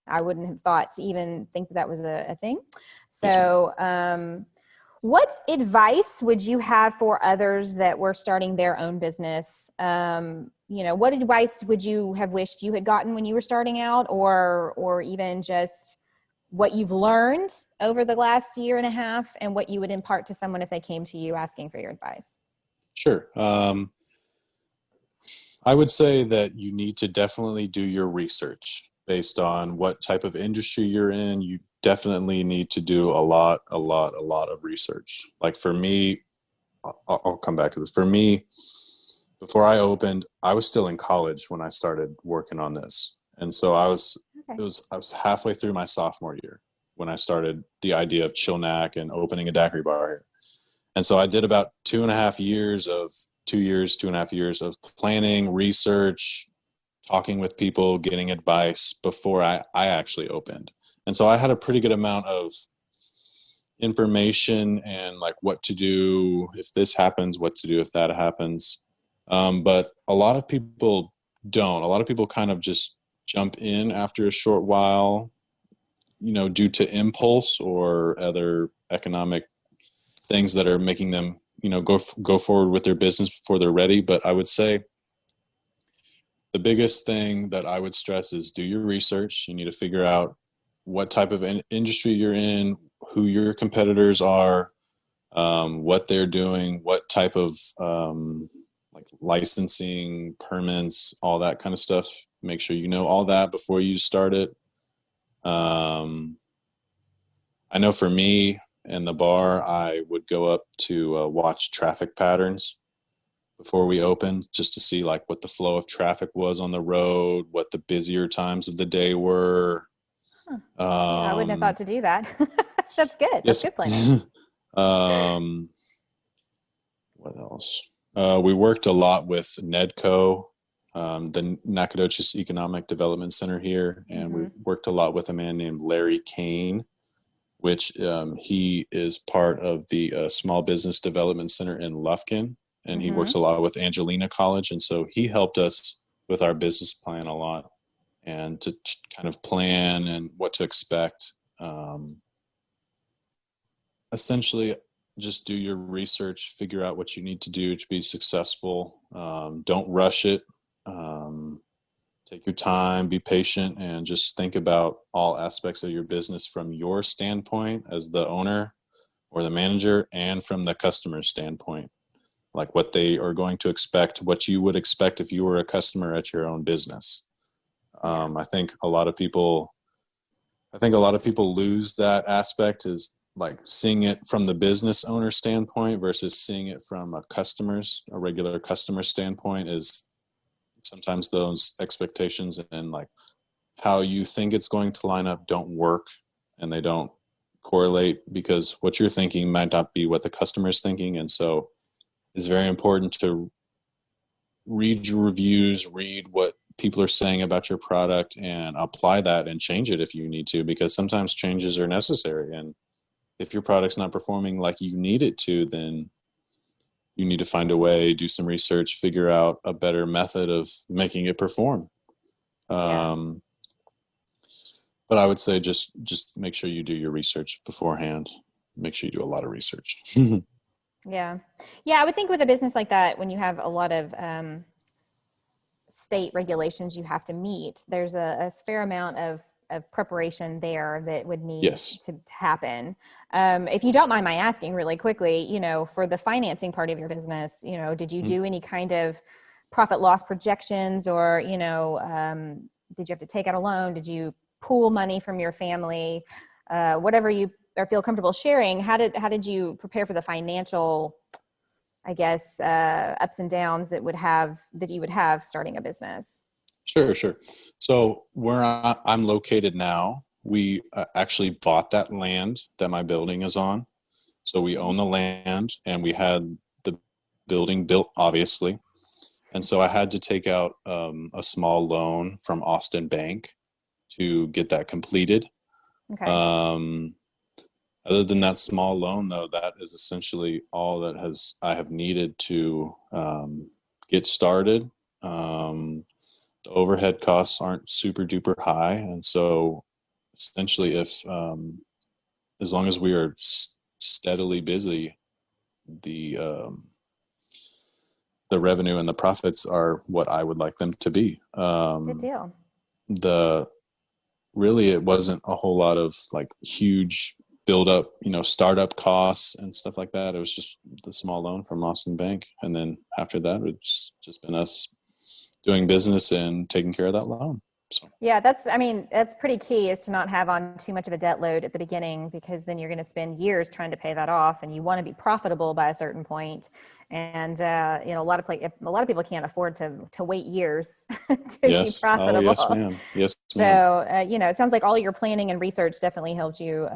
I wouldn't have thought to even think that was a thing. So, what advice would you have for others that were starting their own business? What advice would you have wished you had gotten when you were starting out, or even just what you've learned over the last year and a half and what you would impart to someone if they came to you asking for your advice? Sure. I would say that you need to definitely do your research based on what type of industry you're in. You definitely need to do a lot of research. Like for me, I'll come back to this. For me, before I opened, I was still in college when I started working on this. And so I was halfway through my sophomore year when I started the idea of Chilnack and opening a daiquiri bar here. And so I did about 2.5 years of planning, research, talking with people, getting advice before I actually opened. And so I had a pretty good amount of information and like what to do if this happens, what to do if that happens. But a lot of people don't. A lot of people kind of just jump in after a short while, due to impulse or other economic things that are making them, go forward with their business before they're ready. But I would say the biggest thing that I would stress is do your research. You need to figure out what type of industry you're in, who your competitors are, what they're doing, what type of like licensing, permits, all that kind of stuff. Make sure you know all that before you start it. I know for me and the bar, I would go up to watch traffic patterns before we opened, just to see like what the flow of traffic was on the road, what the busier times of the day were. Huh. Yeah, I wouldn't have thought to do that. That's good. Yes. That's good planning. What else? We worked a lot with NEDCO, the Nacogdoches Economic Development Center here, and we worked a lot with a man named Larry Kane, which he is part of the Small Business Development Center in Lufkin, and he works a lot with Angelina College, and so he helped us with our business plan a lot and to kind of plan and what to expect. Essentially, just do your research, figure out what you need to do to be successful. Don't rush it. Take your time, be patient, and just think about all aspects of your business from your standpoint as the owner or the manager, and from the customer's standpoint, like what they are going to expect, what you would expect if you were a customer at your own business. I think a lot of people lose that aspect, is like seeing it from the business owner standpoint versus seeing it from a regular customer standpoint. Is sometimes those expectations and like how you think it's going to line up don't work, and they don't correlate, because what you're thinking might not be what the customer is thinking. And so it's very important to read your reviews, read what people are saying about your product, and apply that and change it if you need to, because sometimes changes are necessary. And if your product's not performing like you need it to, then you need to find a way, do some research, figure out a better method of making it perform. But I would say just make sure you do your research beforehand. Make sure you do a lot of research. Yeah. I would think with a business like that, when you have a lot of state regulations you have to meet, there's a fair amount of preparation there that would need to happen. If you don't mind my asking really quickly, for the financing part of your business, did you do any kind of profit loss projections, or, did you have to take out a loan? Did you pool money from your family? Whatever you feel comfortable sharing, how did you prepare for the financial, I guess, ups and downs that you would have starting a business? Sure. So where I'm located now, we actually bought that land that my building is on. So we own the land, and we had the building built, obviously. And so I had to take out a small loan from Austin Bank to get that completed. Okay. Other than that small loan, though, that is essentially all that I have needed to get started. The overhead costs aren't super duper high, and so essentially, if as long as we are steadily busy, the revenue and the profits are what I would like them to be. Good deal. It wasn't a whole lot of like huge build up, startup costs and stuff like that. It was just the small loan from Austin Bank, and then after that, it's just been us doing business and taking care of that loan. So. Yeah, that's pretty key, is to not have on too much of a debt load at the beginning, because then you're going to spend years trying to pay that off, and you want to be profitable by a certain point. And a lot of people can't afford to wait years to be profitable. Oh, yes, ma'am. Yes, ma'am. So it sounds like all your planning and research definitely helped you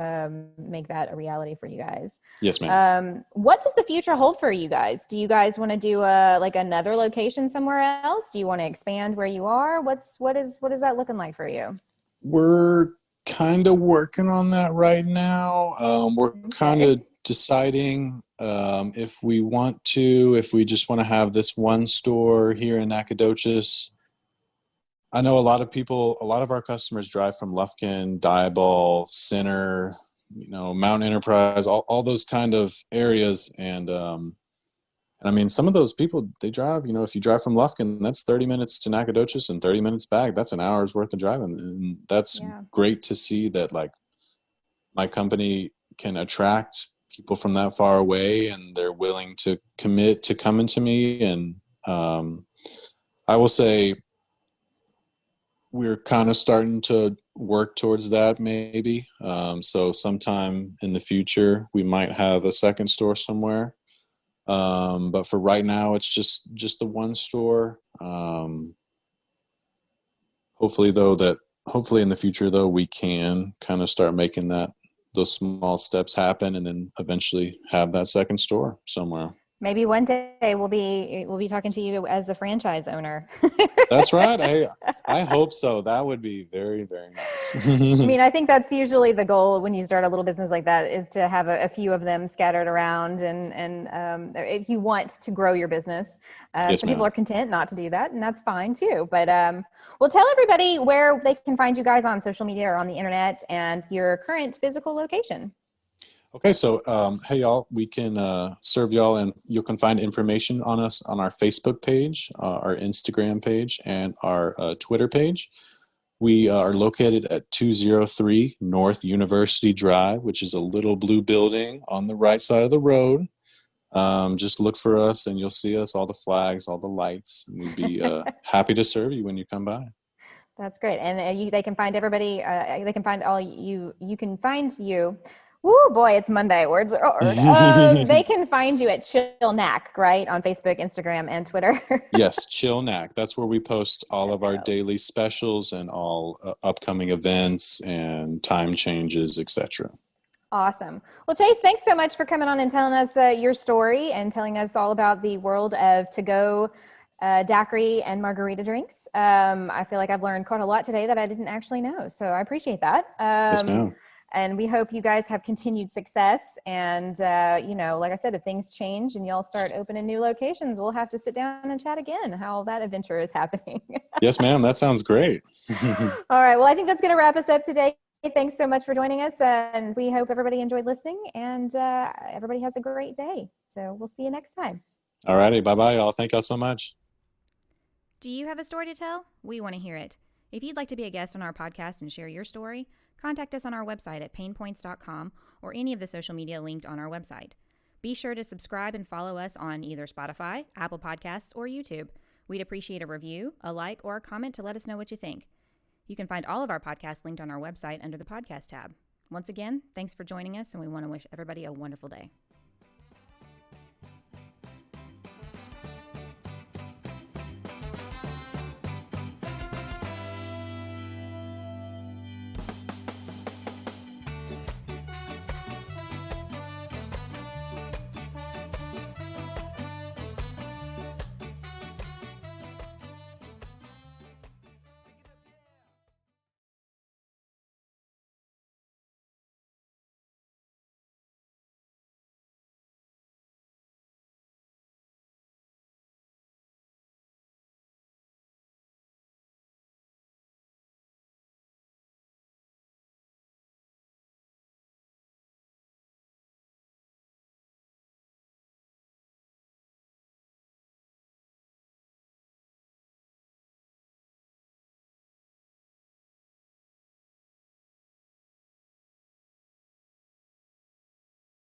make that a reality for you guys. Yes, ma'am. What does the future hold for you guys? Do you guys want to do another location somewhere else? Do you want to expand where you are? What is that looking like for you? We're kind of working on that right now. We're kind of deciding if we just want to have this one store here in Nacogdoches, I know a lot of our customers drive from Lufkin, Diboll, Center, Mount Enterprise, all those kind of areas. And I mean, some of those people, they drive, if you drive from Lufkin, that's 30 minutes to Nacogdoches and 30 minutes back. That's an hour's worth of driving. And that's great to see that, like, my company can attract people from that far away and they're willing to commit to coming to me. And I will say we're kind of starting to work towards that maybe. So sometime in the future, we might have a second store somewhere. But for right now, it's just the one store. Hopefully in the future though, we can kind of start making those small steps happen and then eventually have that second store somewhere. Maybe one day we'll be talking to you as the franchise owner. That's right. I hope so. That would be very, very nice. I mean, I think that's usually the goal when you start a little business like that, is to have a few of them scattered around. And if you want to grow your business, Yes, some people are content not to do that, and that's fine too. But well, tell everybody where they can find you guys on social media or on the internet and your current physical location. Okay, so hey y'all, we can serve y'all, and you can find information on us on our Facebook page, our Instagram page, and our Twitter page. We are located at 203 North University Drive, which is a little blue building on the right side of the road. Just look for us and you'll see us, all the flags, all the lights. And we'd be happy to serve you when you come by. That's great. And they can find everybody, they can find all you can find you. Woo, boy, it's Monday. Words are hard. They can find you at Chill Knack, right? On Facebook, Instagram, and Twitter. Yes, Chill Knack. That's where we post all of our daily specials and all upcoming events and time changes, etc. Awesome. Well, Chase, thanks so much for coming on and telling us your story and telling us all about the world of to-go daiquiri and margarita drinks. I feel like I've learned quite a lot today that I didn't actually know, so I appreciate that. Yes, ma'am. And we hope you guys have continued success. And, like I said, if things change and y'all start opening new locations, we'll have to sit down and chat again how that adventure is happening. Yes, ma'am. That sounds great. All right. Well, I think that's going to wrap us up today. Thanks so much for joining us. And we hope everybody enjoyed listening and everybody has a great day. So we'll see you next time. All righty. Bye-bye, y'all. Thank y'all so much. Do you have a story to tell? We want to hear it. If you'd like to be a guest on our podcast and share your story, contact us on our website at PaynePoints.com or any of the social media linked on our website. Be sure to subscribe and follow us on either Spotify, Apple Podcasts, or YouTube. We'd appreciate a review, a like, or a comment to let us know what you think. You can find all of our podcasts linked on our website under the podcast tab. Once again, thanks for joining us, and we want to wish everybody a wonderful day.